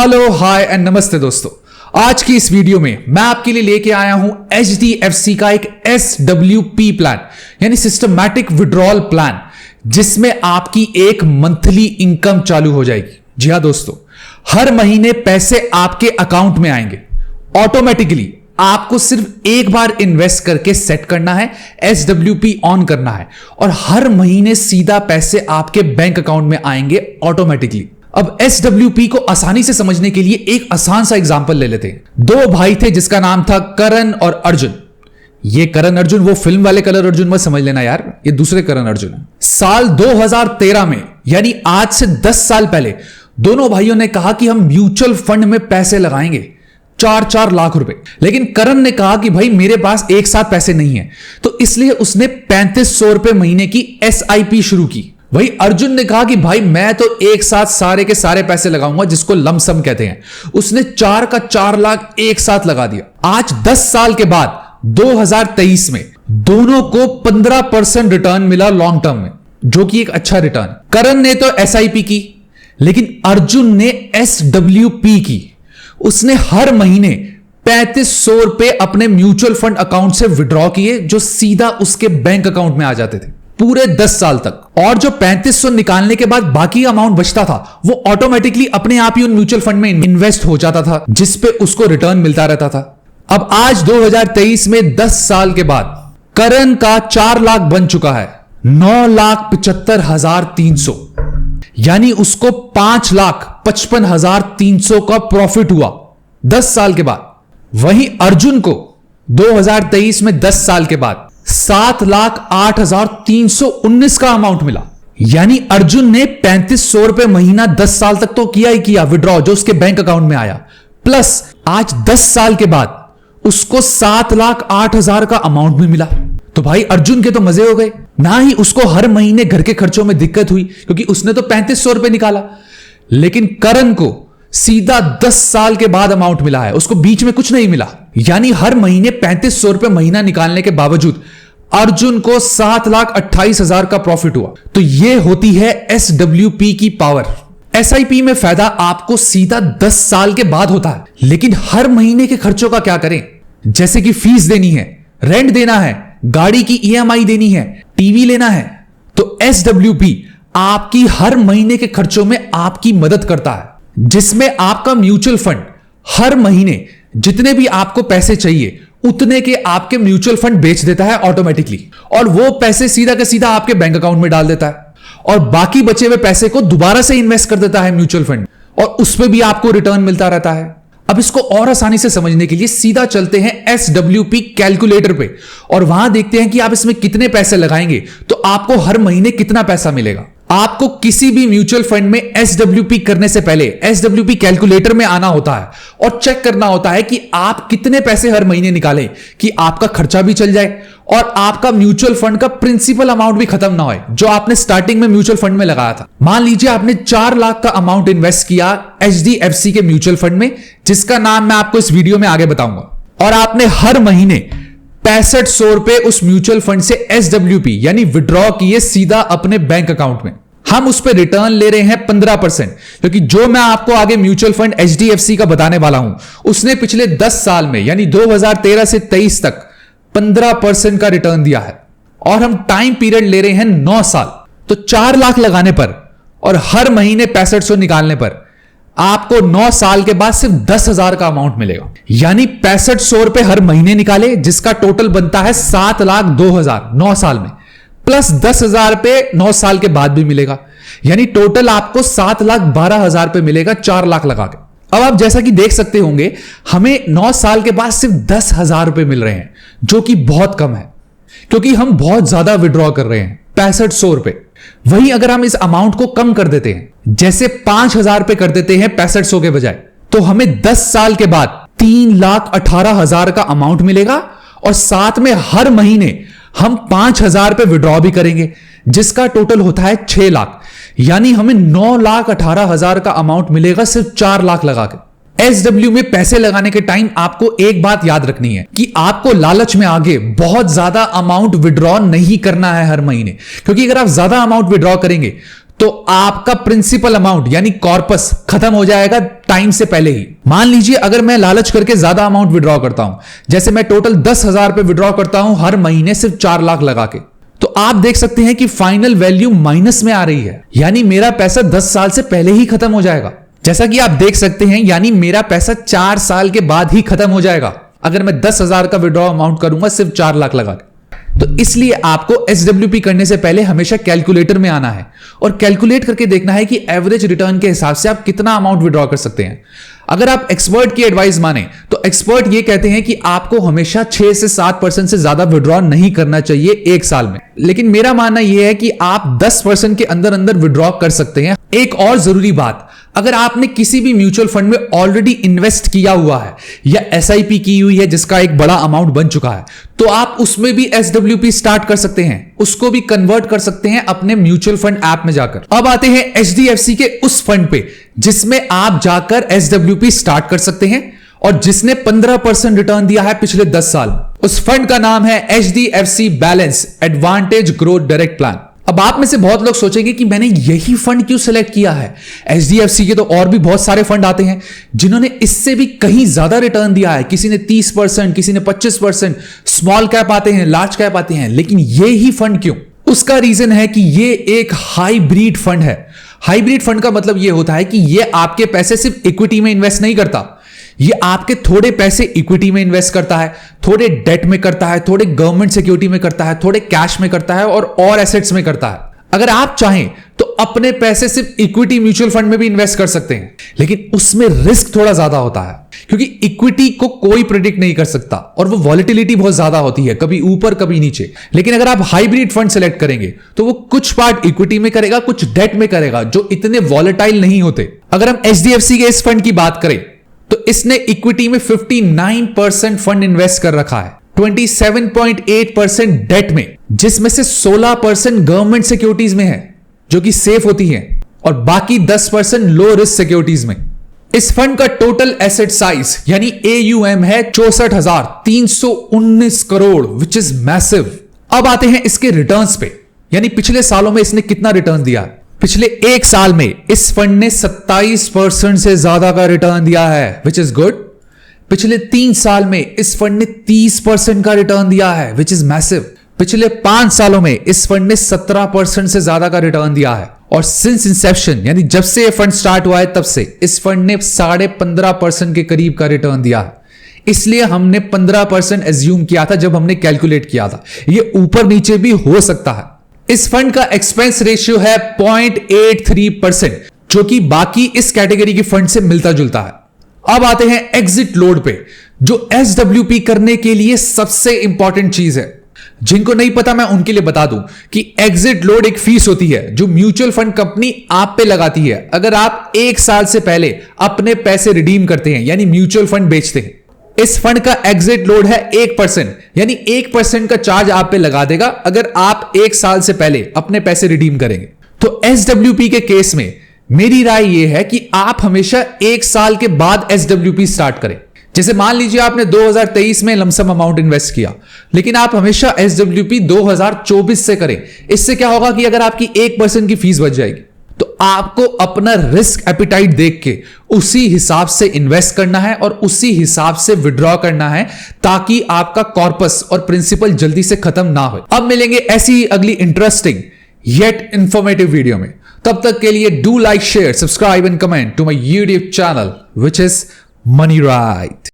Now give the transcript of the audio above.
Hello hi and नमस्ते दोस्तों। आज की इस वीडियो में मैं आपके लिए लेके आया हूं HDFC का एक SWP प्लान यानी सिस्टमैटिक विड्रॉल प्लान, जिसमें आपकी एक मंथली इनकम चालू हो जाएगी। जी हां दोस्तों, हर महीने पैसे आपके अकाउंट में आएंगे ऑटोमेटिकली। आपको सिर्फ एक बार इन्वेस्ट करके सेट करना है, SWP ऑन करना है और हर महीने सीधा पैसे आपके बैंक अकाउंट में आएंगे ऑटोमेटिकली। अब SWP को आसानी से समझने के लिए एक आसान सा एग्जांपल ले लेते हैं। दो भाई थे जिसका नाम था करण और अर्जुन। ये करण अर्जुन वो फिल्म वाले करण अर्जुन मत समझ लेना यार, ये दूसरे करण अर्जुन है। साल 2013 में यानी आज से 10 साल पहले दोनों भाइयों ने कहा कि हम म्यूचुअल फंड में पैसे लगाएंगे 4-4 लाख रुपए। लेकिन करण ने कहा कि भाई मेरे पास एक साथ पैसे नहीं है, तो इसलिए उसने 3500 रुपए महीने की SIP शुरू की। वही अर्जुन ने कहा कि भाई मैं तो एक साथ सारे के सारे पैसे लगाऊंगा, जिसको लमसम कहते हैं। उसने 4 का 4 लाख एक साथ लगा दिया। आज 10 साल के बाद 2023 में दोनों को 15% रिटर्न मिला लॉन्ग टर्म में, जो कि एक अच्छा रिटर्न। करण ने तो SIP की, लेकिन अर्जुन ने SWP की। उसने हर महीने 3500 रुपए अपने म्यूचुअल फंड अकाउंट से विड्रॉ किए, जो सीधा उसके बैंक अकाउंट में आ जाते थे पूरे 10 साल तक। और जो 3500 निकालने के बाद बाकी अमाउंट बचता था, वो ऑटोमेटिकली अपने आप ही उन म्यूचुअल फंड में इन्वेस्ट हो जाता था, जिस पे उसको रिटर्न मिलता रहता था। अब आज 2023 में 10 साल के बाद करण का 4 लाख बन चुका है 9,75,300, यानी उसको 5,55,300 का प्रॉफिट हुआ 10 साल के बाद। वहीं अर्जुन को 2023 में 10 साल के बाद 7,08,319 का अमाउंट मिला। यानी अर्जुन ने 3500 रुपए महीना 10 साल तक तो किया ही किया विड्रॉ, जो उसके बैंक अकाउंट में आया, प्लस आज 10 साल के बाद उसको 7,08,000 का अमाउंट भी मिला। तो भाई अर्जुन के तो मजे हो गए, ना ही उसको हर महीने घर के खर्चों में दिक्कत हुई, क्योंकि उसने तो 3500 रुपए निकाला। लेकिन करण को सीधा 10 साल के बाद अमाउंट मिला है, उसको बीच में कुछ नहीं मिला। यानी हर महीने 3500 रुपए महीना निकालने के बावजूद अर्जुन को 7,28,000 का प्रॉफिट हुआ। तो यह होती है SWP की पावर। SIP में फायदा आपको सीधा 10 साल के बाद होता है, लेकिन हर महीने के खर्चों का क्या करें? जैसे कि फीस देनी है, रेंट देना है, गाड़ी की EMI देनी है, टीवी लेना है। तो SWP आपकी हर महीने के खर्चों में आपकी मदद करता है, जिसमें आपका म्यूचुअल फंड हर महीने जितने भी आपको पैसे चाहिए उतने के आपके म्यूचुअल फंड बेच देता है ऑटोमेटिकली, और वो पैसे सीधा का सीधा आपके बैंक अकाउंट में डाल देता है, और बाकी बचे हुए पैसे को दोबारा से इन्वेस्ट कर देता है म्यूचुअल फंड, और उसमें भी आपको रिटर्न मिलता रहता है। अब इसको और आसानी से समझने के लिए सीधा चलते हैं SWP कैलकुलेटर पे और वहां देखते हैं कि आप इसमें कितने पैसे लगाएंगे तो आपको हर महीने कितना पैसा मिलेगा। आपको किसी भी म्यूचुअल फंड में SWP करने से पहले SWP कैलकुलेटर में आना होता है और चेक करना होता है कि आप कितने पैसे हर महीने निकालें कि आपका खर्चा भी चल जाए और आपका म्यूचुअल फंड का प्रिंसिपल अमाउंट भी खत्म ना हो, जो आपने स्टार्टिंग में म्यूचुअल फंड में लगाया था। मान लीजिए आपने 4 लाख का अमाउंट इन्वेस्ट किया HDFC के म्यूचुअल फंड में, जिसका नाम मैं आपको इस वीडियो में आगे बताऊंगा, और आपने हर महीने 6500 रुपए उस म्यूचुअल फंड से SWP यानी विड्रॉ किए सीधा अपने बैंक अकाउंट में। हम उस पर रिटर्न ले रहे हैं 15%, क्योंकि जो मैं आपको आगे म्यूचुअल फंड HDFC का बताने वाला हूं, उसने पिछले 10 साल में यानी 2013 से 23 तक 15% का रिटर्न दिया है, और हम टाइम पीरियड ले रहे हैं 9 साल। तो 4 लाख लगाने पर और हर महीने 6500 निकालने पर आपको 9 साल के बाद सिर्फ 10,000 का अमाउंट मिलेगा। यानी 6500 रुपए हर महीने निकाले, जिसका टोटल बनता है 7,02,000 9 साल में, प्लस 10,000 रुपए 9 साल के बाद भी मिलेगा, यानी टोटल आपको 7,12,000 रुपए मिलेगा 4 लाख लगा के। अब आप जैसा कि देख सकते होंगे, हमें 9 साल के बाद सिर्फ 10,000 रुपए मिल रहे हैं, जो कि बहुत कम है, क्योंकि हम बहुत ज्यादा विड्रॉ कर रहे हैं 6500 रुपए। वहीं अगर हम इस अमाउंट को कम कर देते हैं, जैसे 5,000 रुपए कर देते हैं 6500 के बजाय, तो हमें 10 साल के बाद 3,18,000 का अमाउंट मिलेगा, और साथ में हर महीने हम 5,000 रुपए विड्रॉ भी करेंगे, जिसका टोटल होता है 6 लाख। यानी हमें 9,18,000 का अमाउंट मिलेगा सिर्फ 4 लाख लगा के। SW में पैसे लगाने के टाइम आपको एक बात याद रखनी है कि आपको लालच में आगे बहुत ज्यादा अमाउंट विड्रॉ नहीं करना है हर महीने, क्योंकि अगर आप ज्यादा अमाउंट विड्रॉ करेंगे तो आपका प्रिंसिपल अमाउंट यानी कॉर्पस खत्म हो जाएगा टाइम से पहले ही। मान लीजिए अगर मैं लालच करके ज्यादा अमाउंट विड्रॉ करता हूं, जैसे मैं टोटल 10,000 रुपए विड्रॉ करता हूं हर महीने सिर्फ 4 लाख लगा के, तो आप देख सकते हैं कि फाइनल वैल्यू माइनस में आ रही है, यानी मेरा पैसा 10 साल से पहले ही खत्म हो जाएगा। जैसा कि आप देख सकते हैं, यानी मेरा पैसा 4 साल के बाद ही खत्म हो जाएगा अगर मैं 10,000 का विड्रॉ अमाउंट करूंगा सिर्फ 4 लाख लगा के। तो इसलिए आपको SWP करने से पहले हमेशा कैलकुलेटर में आना है और कैलकुलेट करके देखना है कि एवरेज रिटर्न के हिसाब से आप कितना अमाउंट विड्रॉ कर सकते हैं। अगर आप एक्सपर्ट की एडवाइस माने तो एक्सपर्ट ये कहते हैं कि आपको हमेशा 6 से 7% से ज्यादा विड्रॉ नहीं करना चाहिए एक साल में, लेकिन मेरा मानना यह है कि आप 10% के अंदर अंदर विड्रॉ कर सकते हैं। एक और जरूरी बात, अगर आपने किसी भी म्यूचुअल फंड में ऑलरेडी इन्वेस्ट किया हुआ है या SIP की हुई है जिसका एक बड़ा अमाउंट बन चुका है, तो आप उसमें भी SWP स्टार्ट कर सकते हैं, उसको भी कन्वर्ट कर सकते हैं अपने म्यूचुअल फंड ऐप में जाकर। अब आते हैं HDFC के उस फंड पे जिसमें आप जाकर SWP स्टार्ट कर सकते हैं और जिसने 15% रिटर्न दिया है पिछले 10 साल। उस फंड का नाम है HDFC balance advantage growth direct plan. अब आप में से बहुत लोग सोचेंगे कि मैंने यही फंड क्यों सिलेक्ट किया है, HDFC के तो और भी बहुत सारे फंड आते हैं जिन्होंने इससे भी कहीं ज्यादा रिटर्न दिया है, किसी ने 30%, किसी ने 25%, स्मॉल कैप आते हैं, लार्ज कैप आते हैं, लेकिन ये ही फंड क्यों? उसका रीजन है कि ये एक हाइब्रिड फंड है। हाइब्रिड फंड का मतलब ये होता है कि ये आपके पैसे सिर्फ इक्विटी में इन्वेस्ट नहीं करता, ये आपके थोड़े पैसे इक्विटी में इन्वेस्ट करता है, थोड़े डेट में करता है, थोड़े गवर्नमेंट सिक्योरिटी में करता है, थोड़े कैश में करता है और एसेट्स में करता है। अगर आप चाहें तो अपने पैसे सिर्फ इक्विटी म्यूचुअल फंड में भी इन्वेस्ट कर सकते हैं, लेकिन उसमें रिस्क थोड़ा ज्यादा होता है क्योंकि इक्विटी को कोई प्रेडिक्ट नहीं कर सकता और वो वॉलेटिलिटी बहुत ज्यादा होती है, कभी ऊपर कभी नीचे। लेकिन अगर आप हाइब्रिड फंड सेलेक्ट करेंगे तो वो कुछ पार्ट इक्विटी में करेगा, कुछ डेट में करेगा, जो इतने वॉलेटाइल नहीं होते। अगर हम HDFC के इस फंड की बात करें तो इसने इक्विटी में 59% फंड इन्वेस्ट कर रखा है, 27.8% डेट में, जिसमें से 16% गवर्नमेंट सिक्योरिटीज में है जो कि सेफ होती है और बाकी 10% लो रिस्क सिक्योरिटीज में। इस फंड का टोटल एसेट साइज यानी AUM है 64,319 करोड़, विच इज मैसिव। अब आते हैं इसके रिटर्न्स पे, यानी पिछले सालों में इसने कितना रिटर्न दिया। पिछले एक साल में इस फंड ने 27% से ज्यादा का रिटर्न दिया है, विच इज गुड। पिछले 3 साल में इस फंड ने 30% का रिटर्न दिया है, विच इज मैसिव। पिछले 5 सालों में इस फंड ने 17% से ज्यादा का रिटर्न दिया है और सिंस इंसेप्शन यानी जब से ये फंड स्टार्ट हुआ है तब से इस फंड ने 15.5% के करीब का रिटर्न दिया है। इसलिए हमने 15% एज्यूम किया था जब हमने कैलकुलेट किया था, ये ऊपर नीचे भी हो सकता है। इस फंड का एक्सपेंस रेशियो है 0.83%, जो कि बाकी इस कैटेगरी के फंड से मिलता जुलता है। अब आते हैं एग्जिट लोड पे, जो SWP करने के लिए सबसे इंपॉर्टेंट चीज है। जिनको नहीं पता मैं उनके लिए बता दूं कि एग्जिट लोड एक फीस होती है जो म्यूचुअल फंड कंपनी आप पे लगाती है अगर आप 1 साल से पहले अपने पैसे रिडीम करते हैं, यानी म्यूचुअल फंड बेचते हैं। इस फंड का एग्जिट लोड है 1%, यानी 1% का चार्ज आप पे लगा देगा अगर आप 1 साल से पहले अपने पैसे रिडीम करेंगे। तो SWP के केस में मेरी राय यह है कि आप हमेशा 1 साल के बाद SWP स्टार्ट करें। जैसे मान लीजिए आपने 2023 में लमसम अमाउंट इन्वेस्ट किया, लेकिन आप हमेशा SWP 2024 से करें। इससे क्या होगा कि अगर आपकी 1% की फीस बच जाएगी तो आपको अपना रिस्क एपिटाइट देख के उसी हिसाब से इन्वेस्ट करना है और उसी हिसाब से विड्रॉ करना है ताकि आपका कॉर्पस और प्रिंसिपल जल्दी से खत्म ना हो। अब मिलेंगे ऐसी अगली इंटरेस्टिंग येट इंफॉर्मेटिव वीडियो में। तब तक के लिए do like, share, subscribe and comment to my YouTube channel which is money right.